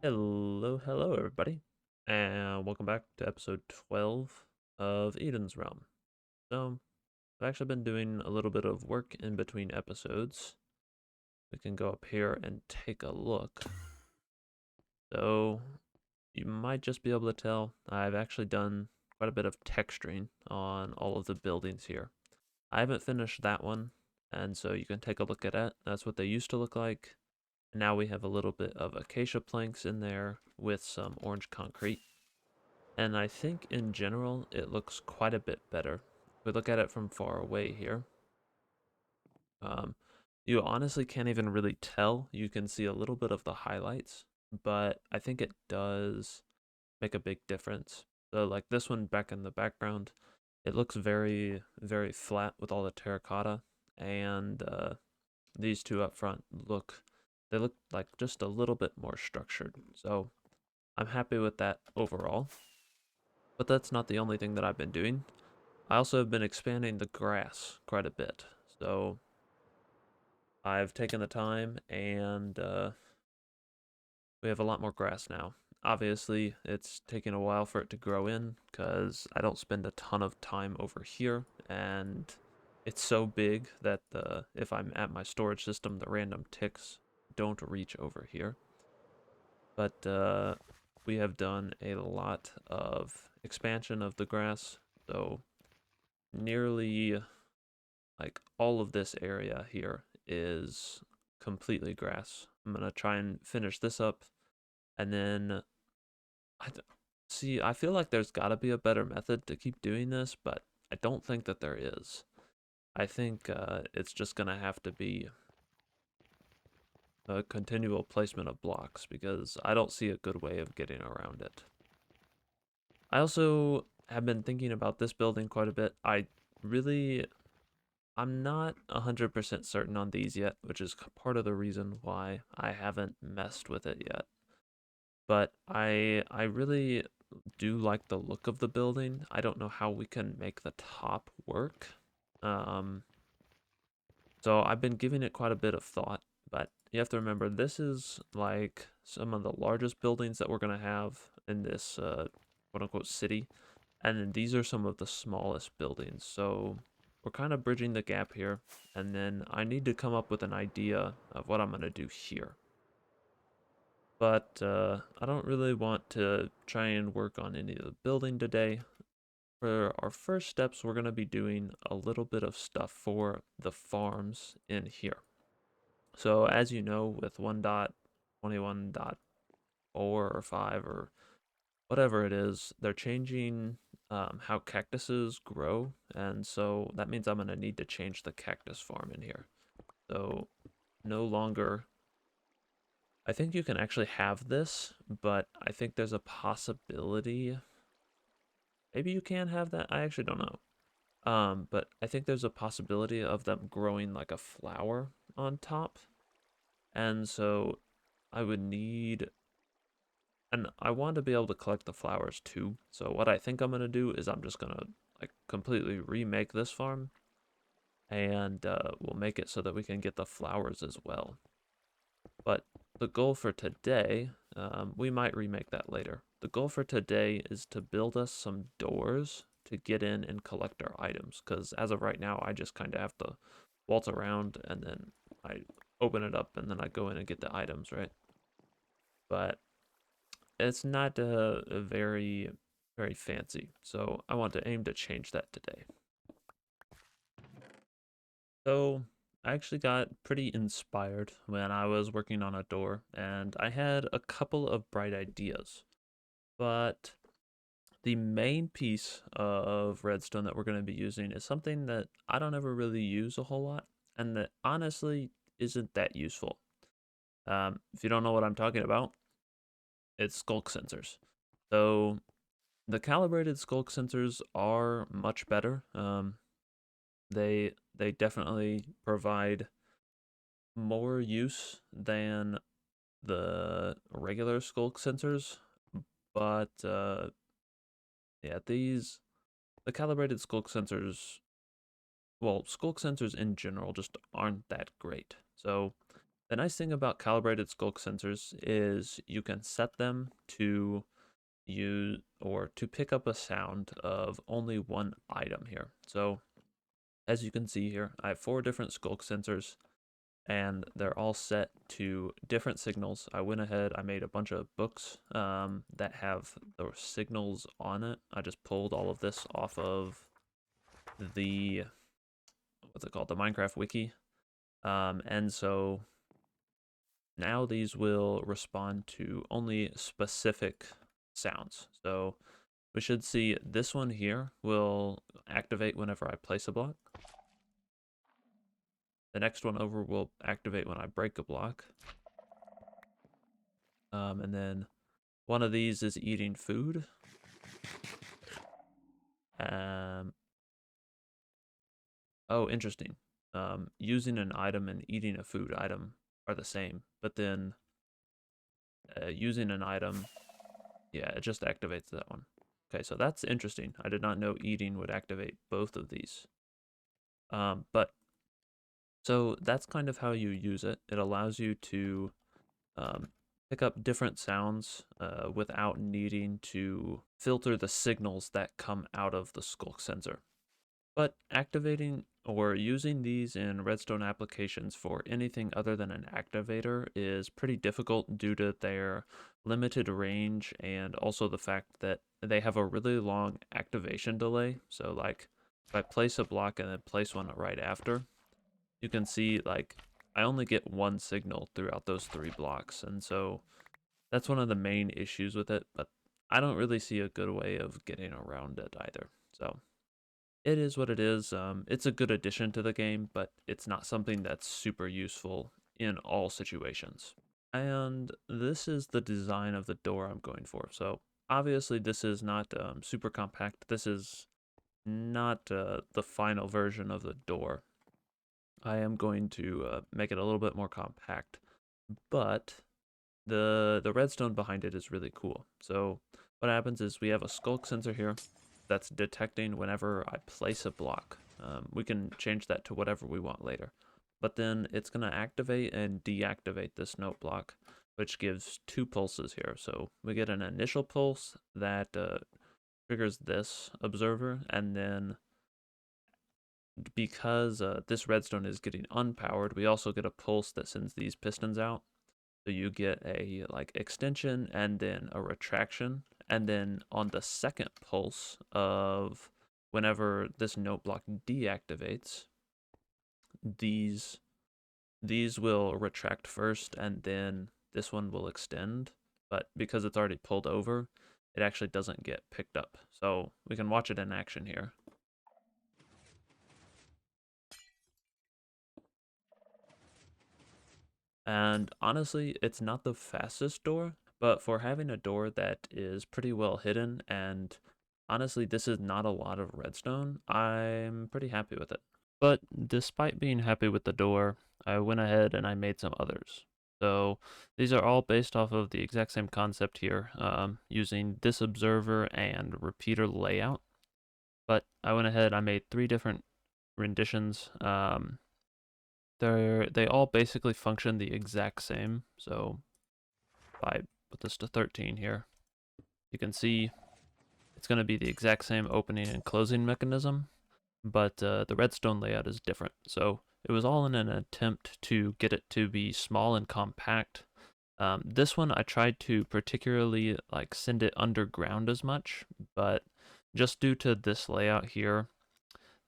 Hello, everybody, and welcome back to episode 12 of Eden's Realm. So, I've actually been doing a little bit of work in between episodes. We can go up here and take a look. So, you might just be able to tell I've actually done quite a bit of texturing on all of the buildings here. I haven't finished that one, and so you can take a look at it. That's what they used to look like. Now we have a little bit of acacia planks in there with some orange concrete. And I think in general, it looks quite a bit better. If we look at it from far away here, um, you honestly can't even really tell. You can see a little bit of the highlights, but I think it does make a big difference. So like this one back in the background, it looks very flat with all the terracotta, and these two up front they look like just a little bit more structured. So I'm happy with that overall. But that's not the only thing that I've been doing. I also have been expanding the grass quite a bit. So I've taken the time and we have a lot more grass now. Obviously, it's taken a while for it to grow in because I don't spend a ton of time over here, and it's so big that if I'm at my storage system, the random ticks don't reach over here. But we have done a lot of expansion of the grass, so nearly like all of this area here is completely grass. I'm gonna try and finish this up, and then see. I feel like there's got to be a better method to keep doing this, but I don't think that there is. I think it's just gonna have to be a continual placement of blocks because I don't see a good way of getting around it. I also have been thinking about this building quite a bit. I'm not 100% certain on these yet, which is part of the reason why I haven't messed with it yet. But I really do like the look of the building. I don't know how we can make the top work. Um, so I've been giving it quite a bit of thought, but you have to remember this is like some of the largest buildings that we're gonna have in this quote unquote city. And then these are some of the smallest buildings. So we're kind of bridging the gap here. And then I need to come up with an idea of what I'm going to do here. But I don't really want to try and work on any of the building today. For our first steps, we're going to be doing a little bit of stuff for the farms in here. So as you know, with 1.21.4 or 5 or whatever it is, they're changing how cactuses grow, and so that means I'm gonna need to change the cactus farm in here. So no longer, I think you can actually have this, but I think there's a possibility, maybe you can have that, I actually don't know. But I think there's a possibility of them growing like a flower on top, and so I would need and I want to be able to collect the flowers too. So what I think I'm gonna do is I'm just gonna like completely remake this farm, and we'll make it so that we can get the flowers as well. But the goal for today, we might remake that later. The goal for today is to build us some doors to get in and collect our items. Because as of right now, I just kind of have to waltz around and then I open it up and then I go in and get the items, right? But it's not very fancy, so I want to aim to change that today. So I actually got pretty inspired when I was working on a door, and I had a couple of bright ideas. But the main piece of redstone that we're going to be using is something that I don't ever really use a whole lot, and that honestly isn't that useful. If you don't know what I'm talking about, it's skulk sensors. So the calibrated skulk sensors are much better. They definitely provide more use than the regular skulk sensors, but yeah, the calibrated skulk sensors, well, skulk sensors in general just aren't that great. So The nice thing about calibrated sculk sensors is you can set them to use or to pick up a sound of only one item here. So as you can see here, I have 4 different sculk sensors and they're all set to different signals. I went ahead, I made a bunch of books that have those signals on it. I just pulled all of this off of the, what's it called, the Minecraft wiki. And so now these will respond to only specific sounds. So we should see this one here will activate whenever I place a block. The next one over will activate when I break a block. And then one of these is eating food. Oh, interesting. Using an item and eating a food item are the same, but then using an item, yeah, it just activates that one. Okay, so that's interesting. I did not know eating would activate both of these. But so that's kind of how you use it. It allows you to um, pick up different sounds without needing to filter the signals that come out of the sculk sensor. But activating or using these in redstone applications for anything other than an activator is pretty difficult due to their limited range and also the fact that they have a really long activation delay. So like if I place a block and then place one right after, you can see like I only get one signal throughout those 3 blocks. And so that's one of the main issues with it, but I don't really see a good way of getting around it either. So it is what it is. It's a good addition to the game, but it's not something that's super useful in all situations. And this is the design of the door I'm going for. So obviously this is not super compact. This is not the final version of the door. I am going to make it a little bit more compact, but the redstone behind it is really cool. So what happens is we have a sculk sensor here that's detecting whenever I place a block. We can change that to whatever we want later. But then it's going to activate and deactivate this note block, which gives 2 pulses here. So we get an initial pulse that triggers this observer, and then because this redstone is getting unpowered, we also get a pulse that sends these pistons out. So you get a like extension and then a retraction. And then on the second pulse of whenever this note block deactivates, these will retract first and then this one will extend. But because it's already pulled over, it actually doesn't get picked up. So we can watch it in action here. And honestly, it's not the fastest door, but for having a door that is pretty well hidden, and honestly, this is not a lot of redstone, I'm pretty happy with it. But despite being happy with the door, I went ahead and I made some others. So these are all based off of the exact same concept here, using this observer and repeater layout. But I went ahead, I made 3 different renditions. They all basically function the exact same. So if I put this to 13 here, you can see it's going to be the exact same opening and closing mechanism, but the redstone layout is different. So it was all in an attempt to get it to be small and compact. This one I tried to particularly like send it underground as much, but just due to this layout here,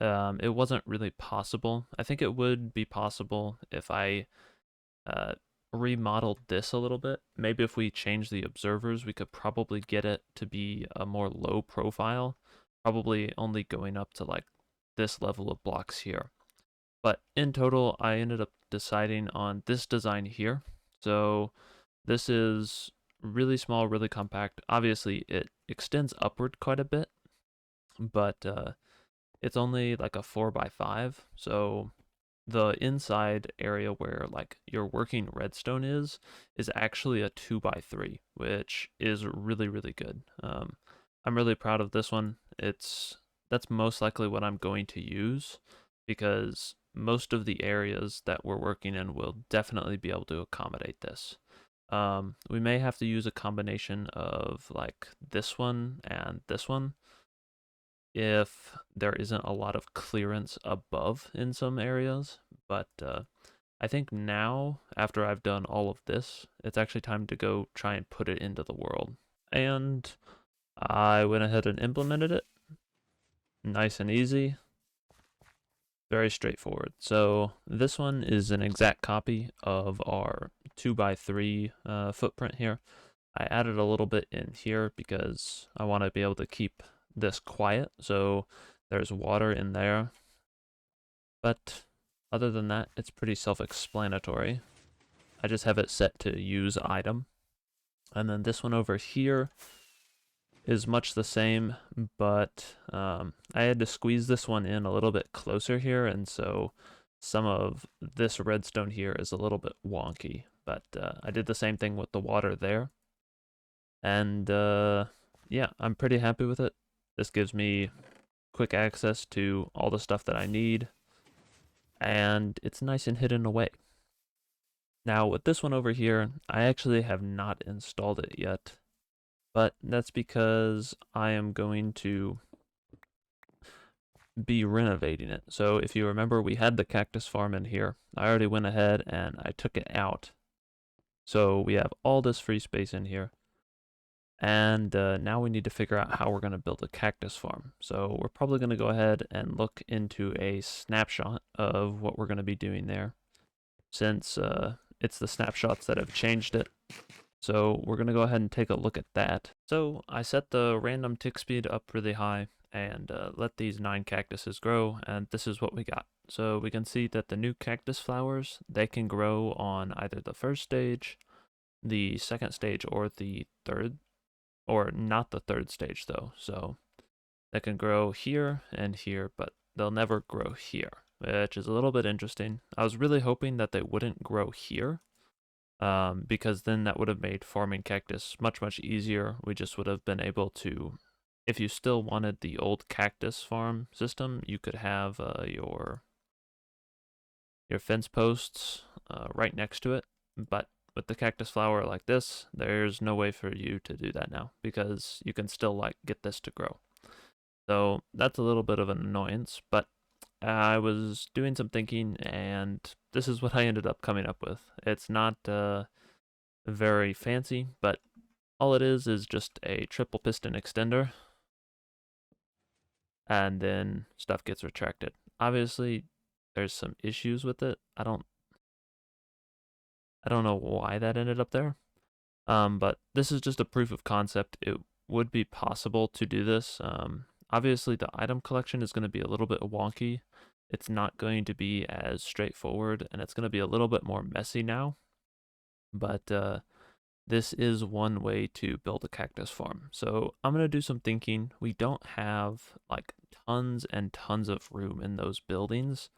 it wasn't really possible. I think it would be possible if I uh, remodeled this a little bit. Maybe if we change the observers, we could probably get it to be a more low profile, probably only going up to like this level of blocks here. But in total, I ended up deciding on this design here. So this is really small, really compact. Obviously, it extends upward quite a bit, but it's only like a 4x5. So the inside area where like your working redstone is actually a 2x3, which is really, really good. I'm really proud of this one. That's most likely what I'm going to use because most of the areas that we're working in will definitely be able to accommodate this. We may have to use a combination of like this one and this one if there isn't a lot of clearance above in some areas, but I think now, after I've done all of this, it's actually time to go try and put it into the world. And I went ahead and implemented it. Nice and easy. Very straightforward. So this one is an exact copy of our 2x3 footprint here. I added a little bit in here because I want to be able to keep this quiet. So there's water in there. But other than that, it's pretty self-explanatory. I just have it set to use item. And then this one over here is much the same, but I had to squeeze this one in a little bit closer here, and so some of this redstone here is a little bit wonky. But I did the same thing with the water there. And yeah, I'm pretty happy with it. This gives me quick access to all the stuff that I need, and it's nice and hidden away. Now with this one over here, I actually have not installed it yet, but that's because I am going to be renovating it. So if you remember, we had the cactus farm in here. I already went ahead and I took it out. So we have all this free space in here. And now we need to figure out how we're going to build a cactus farm. So we're probably going to go ahead and look into a snapshot of what we're going to be doing there, since it's the snapshots that have changed it. So we're going to go ahead and take a look at that. So I set the random tick speed up really high and let these 9 cactuses grow, and this is what we got. So we can see that the new cactus flowers, they can grow on either the first stage, the second stage, or the third, or not the third stage though. So they can grow here and here, but they'll never grow here, which is a little bit interesting. I was really hoping that they wouldn't grow here, because then that would have made farming cactus much, much easier. We just would have been able to, if you still wanted the old cactus farm system, you could have your fence posts right next to it. But with the cactus flower like this, there's no way for you to do that now, because you can still like get this to grow. So that's a little bit of an annoyance, but I was doing some thinking, and this is what I ended up coming up with. It's not very fancy, but all it is just a triple piston extender, and then stuff gets retracted. Obviously, there's some issues with it. I don't know why that ended up there. But this is just a proof of concept. It would be possible to do this. Obviously, the item collection is going to be a little bit wonky. It's not going to be as straightforward, and it's going to be a little bit more messy now. But this is one way to build a cactus farm. So I'm going to do some thinking. We don't have like tons and tons of room in those buildings.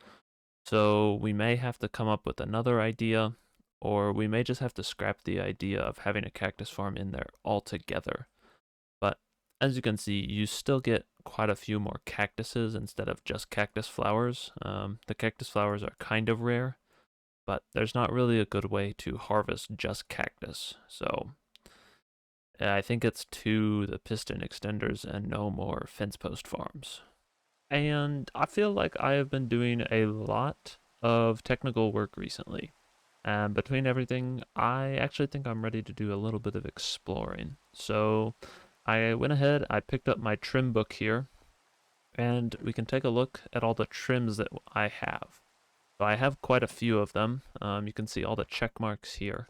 So we may have to come up with another idea, or we may just have to scrap the idea of having a cactus farm in there altogether. But as you can see, you still get quite a few more cactuses instead of just cactus flowers. The cactus flowers are kind of rare, but there's not really a good way to harvest just cactus. So I think it's to the piston extenders and no more fence post farms. And I feel like I have been doing a lot of technical work recently. And between everything, I actually think I'm ready to do a little bit of exploring. So I went ahead, I picked up my trim book here, and we can take a look at all the trims that I have. So I have quite a few of them. You can see all the check marks here.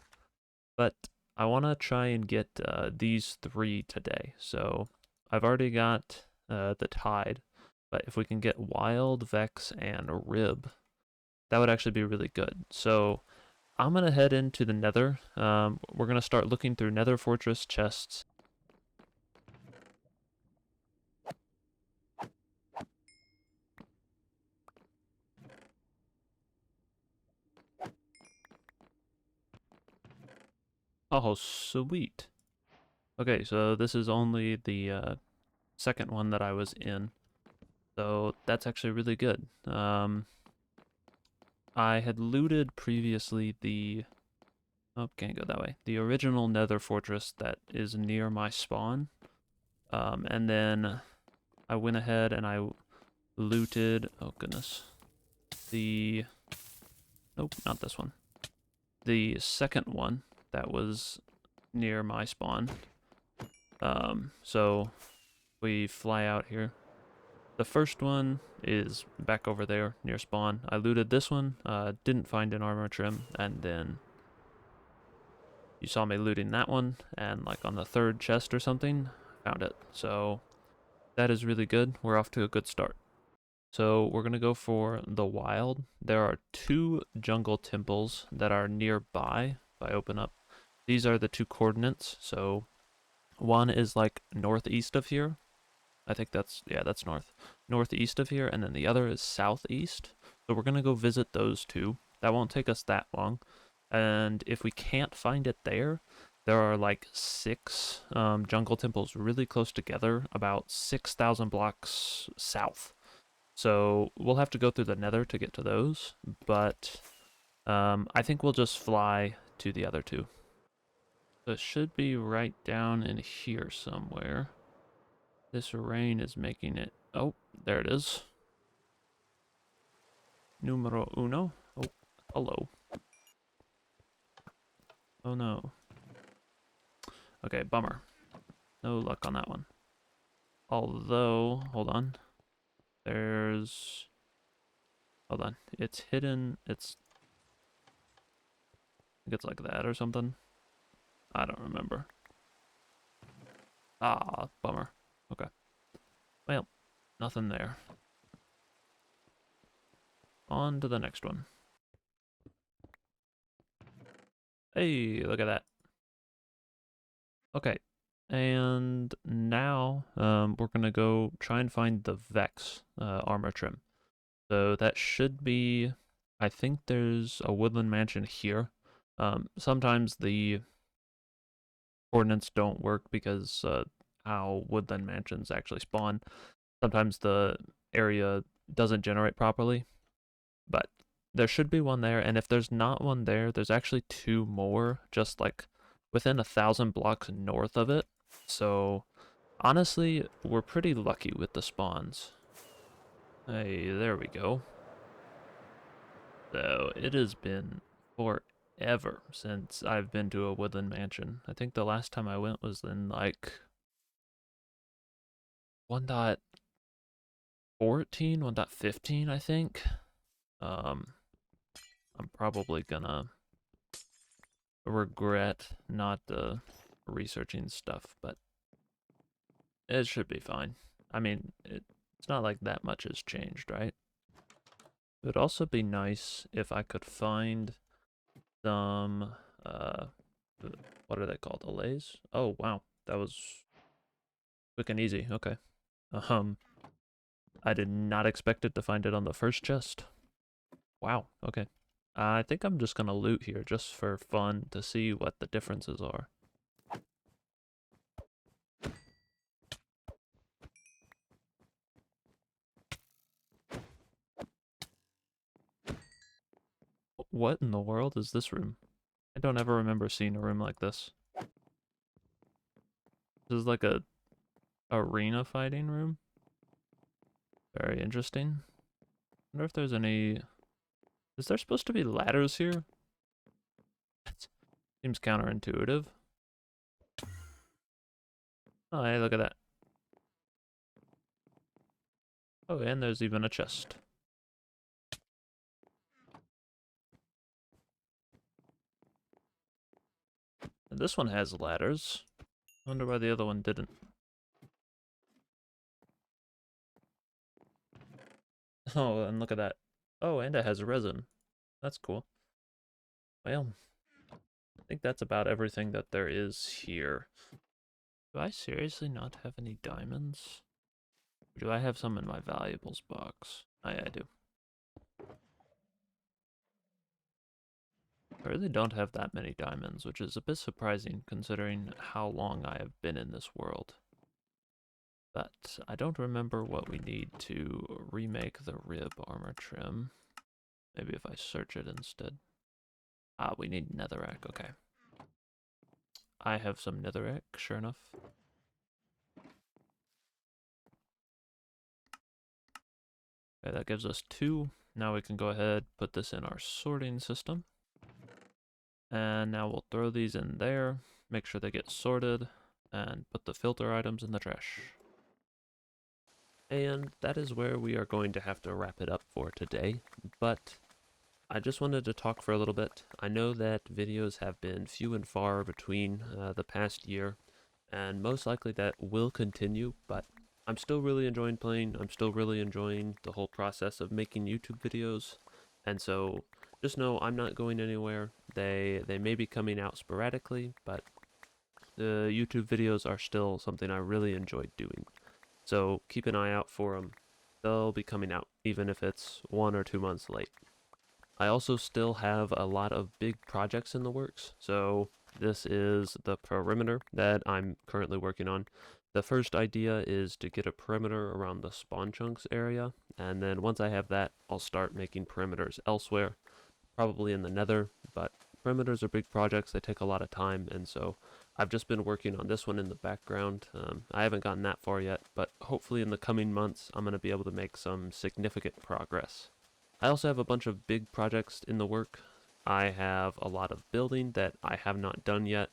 But I want to try and get these 3 today. So I've already got the Tide, but if we can get Wild, Vex, and Rib, that would actually be really good. So I'm going to head into the Nether. We're going to start looking through Nether Fortress chests. Oh, sweet. Okay, so this is only the second one that I was in. So that's actually really good. I had looted previously the... Oh, can't go that way. The original nether fortress that is near my spawn. And then I went ahead and I looted... Oh, goodness. The... Nope, not this one. The second one that was near my spawn. So we fly out here. The first one is back over there near spawn. I looted this one, didn't find an armor trim, and then you saw me looting that one, and like on the third chest or something, found it. So that is really good. We're off to a good start. So we're going to go for the wild. There are 2 jungle temples that are nearby. If I open up, these are the 2 coordinates. So one is like northeast of here. I think that's, yeah, that's northeast of here. And then the other is southeast. So we're going to go visit those 2. That won't take us that long. And if we can't find it there, there are like 6 jungle temples really close together, about 6,000 blocks south. So we'll have to go through the nether to get to those, but I think we'll just fly to the other 2. So it should be right down in here somewhere. This rain is making it... Oh, there it is. Numero uno. Oh, hello. Oh no. Okay, bummer. No luck on that one. Although, hold on. There's... Hold on. It's hidden. I think it's like that or something. I don't remember. Ah, bummer. Okay. Well, nothing there. On to the next one. Hey, look at that. Okay. And now we're going to go try and find the Vex armor trim. So that should be... I think there's a woodland mansion here. Sometimes the coordinates don't work because how woodland mansions actually spawn. Sometimes the area doesn't generate properly, but there should be one there. And if there's not one there, there's actually 2 more just like within 1,000 blocks north of it. So honestly, we're pretty lucky with the spawns. Hey, there we go. So it has been forever since I've been to a woodland mansion. I think the last time I went was in like 1.14, 1.15, I think. I'm probably gonna regret not researching stuff, but it should be fine. I mean, it's not like that much has changed, right? It would also be nice if I could find some, what are they called? Allays? Oh, wow. That was quick and easy. Okay. I did not expect it to find it on the first chest. Wow. Okay. I think I'm just gonna loot here just for fun to see what the differences are. What in the world is this room? I don't ever remember seeing a room like this. This is like a arena fighting room. Very interesting. I wonder if there's any... Is there supposed to be ladders here? Seems counterintuitive. Oh, hey, look at that. Oh, and there's even a chest. And this one has ladders. I wonder why the other one didn't. Oh, and look at that. Oh, and it has resin. That's cool. Well, I think that's about everything that there is here. Do I seriously not have any diamonds? Or do I have some in my valuables box? Oh, yeah, I do. I really don't have that many diamonds, which is a bit surprising considering how long I have been in this world. But I don't remember what we need to remake the rib armor trim. Maybe if I search it instead. We need netherrack, okay. I have some netherrack, sure enough. Okay, that gives us 2. Now we can go ahead, put this in our sorting system. And now we'll throw these in there, make sure they get sorted, and put the filter items in the trash. And that is where we are going to have to wrap it up for today, but I just wanted to talk for a little bit. I know that videos have been few and far between the past year, and most likely that will continue, but I'm still really enjoying playing. I'm still really enjoying the whole process of making YouTube videos, and so just know I'm not going anywhere. They may be coming out sporadically, but the YouTube videos are still something I really enjoy doing. So keep an eye out for them. They'll be coming out, even if it's 1 or 2 months late. I also still have a lot of big projects in the works, so this is the perimeter that I'm currently working on. The first idea is to get a perimeter around the spawn chunks area, and then once I have that, I'll start making perimeters elsewhere, probably in the nether, but perimeters are big projects, they take a lot of time, and so I've just been working on this one in the background. I haven't gotten that far yet, but hopefully in the coming months, I'm going to be able to make some significant progress. I also have a bunch of big projects in the work. I have a lot of building that I have not done yet,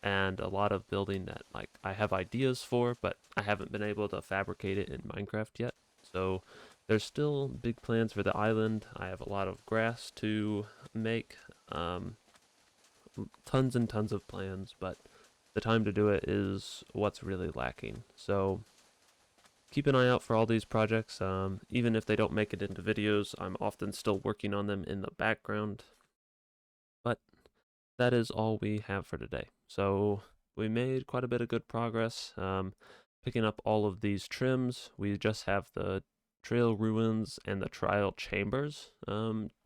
and a lot of building that I have ideas for, but I haven't been able to fabricate it in Minecraft yet. So there's still big plans for the island. I have a lot of grass to make, tons and tons of plans, but the time to do it is what's really lacking. So keep an eye out for all these projects. Even if they don't make it into videos, I'm often still working on them in the background. But that is all we have for today. So we made quite a bit of good progress. Picking up all of these trims, we just have the trail ruins and the trial chambers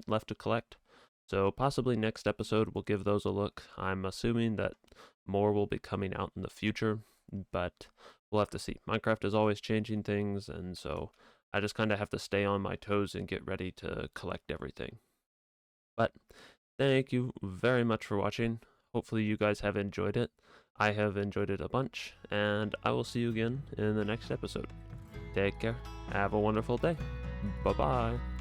left to collect. So possibly next episode we'll give those a look. I'm assuming that more will be coming out in the future, but we'll have to see. Minecraft is always changing things, and so I just kind of have to stay on my toes and get ready to collect everything. But thank you very much for watching. Hopefully you guys have enjoyed it. I have enjoyed it a bunch, and I will see you again in the next episode. Take care. Have a wonderful day. Bye-bye.